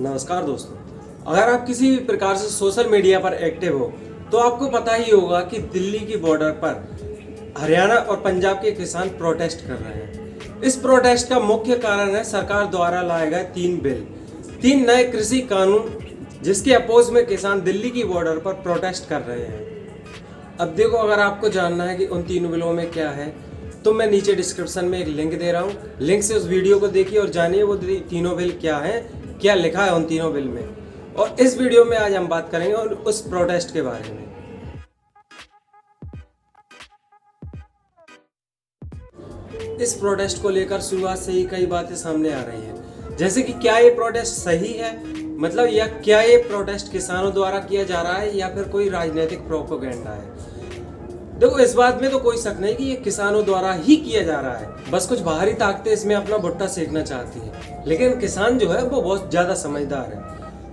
नमस्कार दोस्तों, अगर आप किसी भी प्रकार से सोशल मीडिया पर एक्टिव हो तो आपको पता ही होगा कि दिल्ली की बॉर्डर पर हरियाणा और पंजाब के किसान प्रोटेस्ट कर रहे हैं। इस प्रोटेस्ट का मुख्य कारण है सरकार द्वारा लाए गए 3 नए कृषि कानून, जिसके अपोज में किसान दिल्ली की बॉर्डर पर प्रोटेस्ट कर रहे हैं। अब देखो, अगर आपको जानना है कि उन 3 बिलों में क्या है तो मैं नीचे डिस्क्रिप्शन में एक लिंक दे रहा हूँ। लिंक से उस वीडियो को देखिए और जानिए वो तीनों बिल क्या है, क्या लिखा है उन तीनों बिल में। और इस वीडियो में आज हम बात करेंगे और उस प्रोटेस्ट के बारे में। इस प्रोटेस्ट को लेकर शुरुआत से ही कई बातें सामने आ रही हैं, जैसे कि क्या ये प्रोटेस्ट सही है, मतलब या क्या ये प्रोटेस्ट किसानों द्वारा किया जा रहा है या फिर कोई राजनीतिक प्रोपेगेंडा है। देखो, इस बात में तो कोई शक नहीं कि ये किसानों द्वारा ही किया जा रहा है, बस कुछ बाहरी ताकतें इसमें अपना भुट्टा सेकना चाहती हैं। लेकिन किसान जो है वो बहुत ज्यादा समझदार है,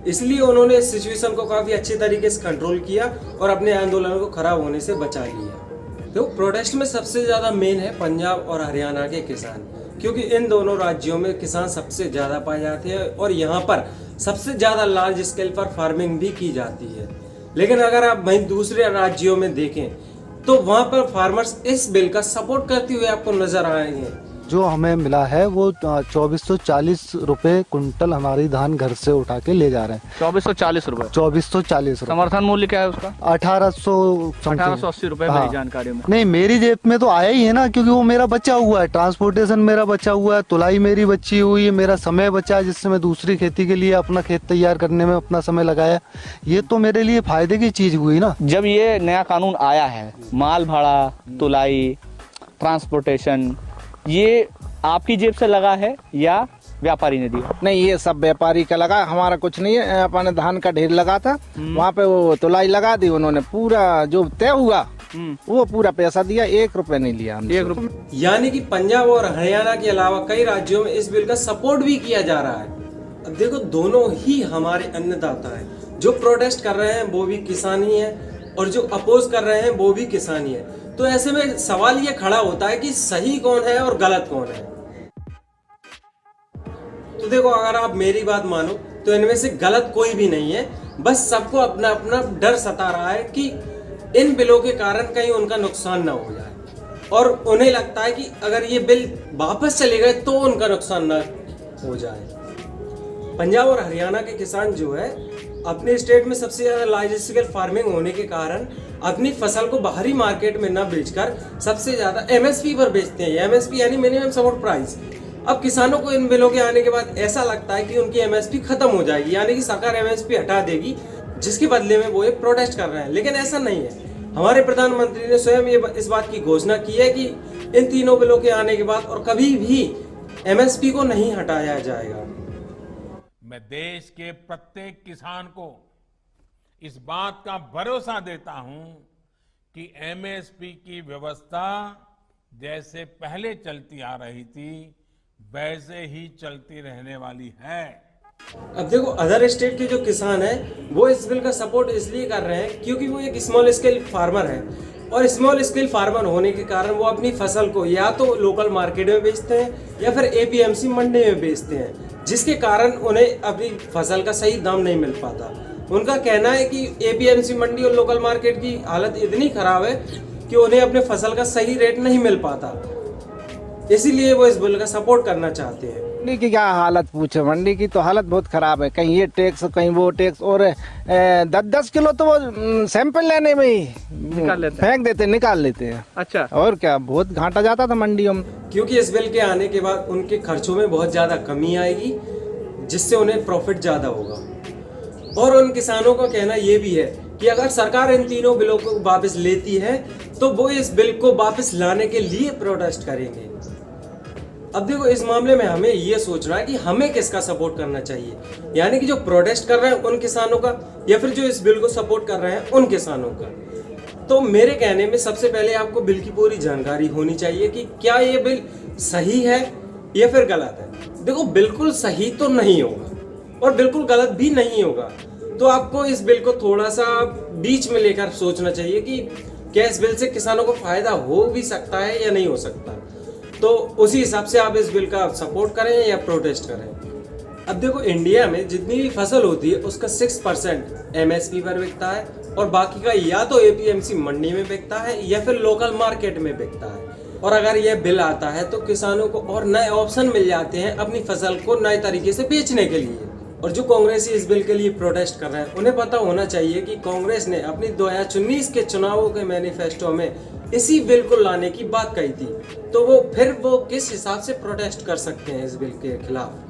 इसलिए उन्होंने इस सिचुएशन को काफी अच्छे तरीके से कंट्रोल किया और अपने आंदोलन को खराब होने से बचा लिया। तो प्रोटेस्ट में सबसे ज्यादा मेन है पंजाब और हरियाणा के किसान, क्योंकि इन दोनों राज्यों में किसान सबसे ज्यादा पाए जाते हैं और यहाँ पर सबसे ज्यादा लार्ज स्केल पर फार्मिंग भी की जाती है। लेकिन अगर आप वहीं दूसरे राज्यों में देखें तो वहां पर फार्मर्स इस बिल का सपोर्ट करते हुए आपको नजर आएंगे। जो हमें मिला है वो 2440 रुपए कुंटल हमारी धान घर से उठा के ले जा रहे हैं। 2440 रुपए। 2440 रुपए। समर्थन मूल्य क्या है उसका? 1880 रुपए। हाँ। मेरी जानकारी में नहीं, मेरी जेब में तो आया ही है ना, क्योंकि वो मेरा बचा हुआ है, ट्रांसपोर्टेशन मेरा बचा हुआ है, तुलाई मेरी बची हुई है, मेरा समय बचा है जिससे मैं दूसरी खेती के लिए अपना खेत तैयार करने में अपना समय लगाया। ये तो मेरे लिए फायदे की चीज हुई ना। जब ये नया कानून आया है, माल भाड़ा, तुलाई, ट्रांसपोर्टेशन, ये आपकी जेब से लगा है या व्यापारी ने दिया? नहीं, ये सब व्यापारी का लगा, हमारा कुछ नहीं है। अपने धान का ढेर लगा था, वहाँ पे वो तुलाई लगा दी उन्होंने, पूरा जो तय हुआ वो पूरा पैसा दिया, 1 रुपए नहीं लिया हमने। 1 रुपए। यानी कि पंजाब और हरियाणा के अलावा कई राज्यों में इस बिल का सपोर्ट भी किया जा रहा है। अब देखो, दोनों ही हमारे अन्नदाता हैं। जो प्रोटेस्ट कर रहे हैं वो भी किसान ही है और जो अपोज कर रहे हैं वो भी किसान ही है। तो ऐसे में सवाल ये खड़ा होता है कि सही कौन है और गलत कौन है। तो देखो, अगर आप मेरी बात मानो तो इनमें से गलत कोई भी नहीं है, बस सबको अपना अपना डर सता रहा है कि इन बिलों के कारण कहीं उनका नुकसान ना हो जाए, और उन्हें लगता है कि अगर ये बिल वापस चले गए तो उनका नुकसान ना हो जाए। पंजाब और हरियाणा के किसान जो है अपने स्टेट में सबसे ज्यादा लार्ज स्केल फार्मिंग होने के कारण अपनी फसल को बाहरी मार्केट में न बेचकर सबसे ज्यादा एमएसपी पर बेचते हैं। एमएसपी यानी मिनिमम सपोर्ट प्राइस। अब किसानों को इन बिलों के आने के बाद ऐसा लगता है कि उनकी एमएसपी खत्म हो जाएगी, यानी कि सरकार एमएसपी हटा देगी, जिसके बदले में वो ये प्रोटेस्ट कर रहे हैं। लेकिन ऐसा नहीं है। हमारे प्रधानमंत्री ने स्वयं इस बात की घोषणा की है कि इन तीनों बिलों के आने के बाद और कभी भी एमएसपी को नहीं हटाया जाएगा। मैं देश के प्रत्येक किसान को इस बात का भरोसा देता हूं कि एमएसपी की व्यवस्था जैसे पहले चलती आ रही थी वैसे ही चलती रहने वाली है। अब देखो, अदर स्टेट के जो किसान हैं वो इस बिल का सपोर्ट इसलिए कर रहे हैं क्योंकि वो एक स्मॉल स्केल फार्मर है, और स्मॉल स्केल फार्मर होने के कारण वो अपनी फसल को या तो लोकल मार्केट में बेचते हैं या फिर एपीएमसी मंडी में बेचते हैं, जिसके कारण उन्हें अपनी फसल का सही दाम नहीं मिल पाता। उनका कहना है कि एपीएमसी मंडी और लोकल मार्केट की हालत इतनी खराब है कि उन्हें अपने फसल का सही रेट नहीं मिल पाता, इसीलिए वो इस बिल का सपोर्ट करना चाहते हैं। मंडी की क्या हालत पूछे, मंडी की तो हालत बहुत खराब है। कहीं ये टैक्स, कहीं वो टैक्स, और 10-10 किलो तो वो सैंपल लेने में ही फेंक देते, निकाल लेते हैं। अच्छा, और क्या, बहुत घाटा जाता था मंडियों में। क्योंकि इस बिल के आने के बाद उनके खर्चों में बहुत ज्यादा कमी आएगी, जिससे उन्हें प्रॉफिट ज्यादा होगा। और उन किसानों का कहना ये भी है कि अगर सरकार इन तीनों बिलों को वापस लेती है तो वो इस बिल को वापस लाने के लिए प्रोटेस्ट करेंगे। अब देखो, इस मामले में हमें ये सोचना है कि हमें किसका सपोर्ट करना चाहिए, यानी कि जो प्रोटेस्ट कर रहे हैं उन किसानों का या फिर जो इस बिल को सपोर्ट कर रहे हैं उन किसानों का। तो मेरे कहने में सबसे पहले आपको बिल की पूरी जानकारी होनी चाहिए कि क्या ये बिल सही है या फिर गलत है। देखो, बिल्कुल सही तो नहीं होगा और बिल्कुल गलत भी नहीं होगा, तो आपको इस बिल को थोड़ा सा बीच में लेकर सोचना चाहिए कि क्या इस बिल से किसानों को फायदा हो भी सकता है या नहीं हो सकता। तो उसी हिसाब से आप इस बिल का सपोर्ट करें या प्रोटेस्ट करें। अब देखो इंडिया में जितनी भी फसल होती है उसका 6% MSP पर बिकता है और बाकी का या तो APMC मंडी में बिकता है या फिर लोकल मार्केट में बिकता है। और अगर यह बिल आता है तो किसानों को और नए ऑप्शन मिल जाते हैं अपनी फसल को नए तरीके से बेचने के लिए। और जो कांग्रेसी इस बिल के लिए प्रोटेस्ट कर रहे हैं उन्हें पता होना चाहिए कि कांग्रेस ने अपनी 2019 के चुनावों के मैनिफेस्टो में इसी बिल को लाने की बात कही थी, तो वो किस हिसाब से प्रोटेस्ट कर सकते हैं इस बिल के खिलाफ।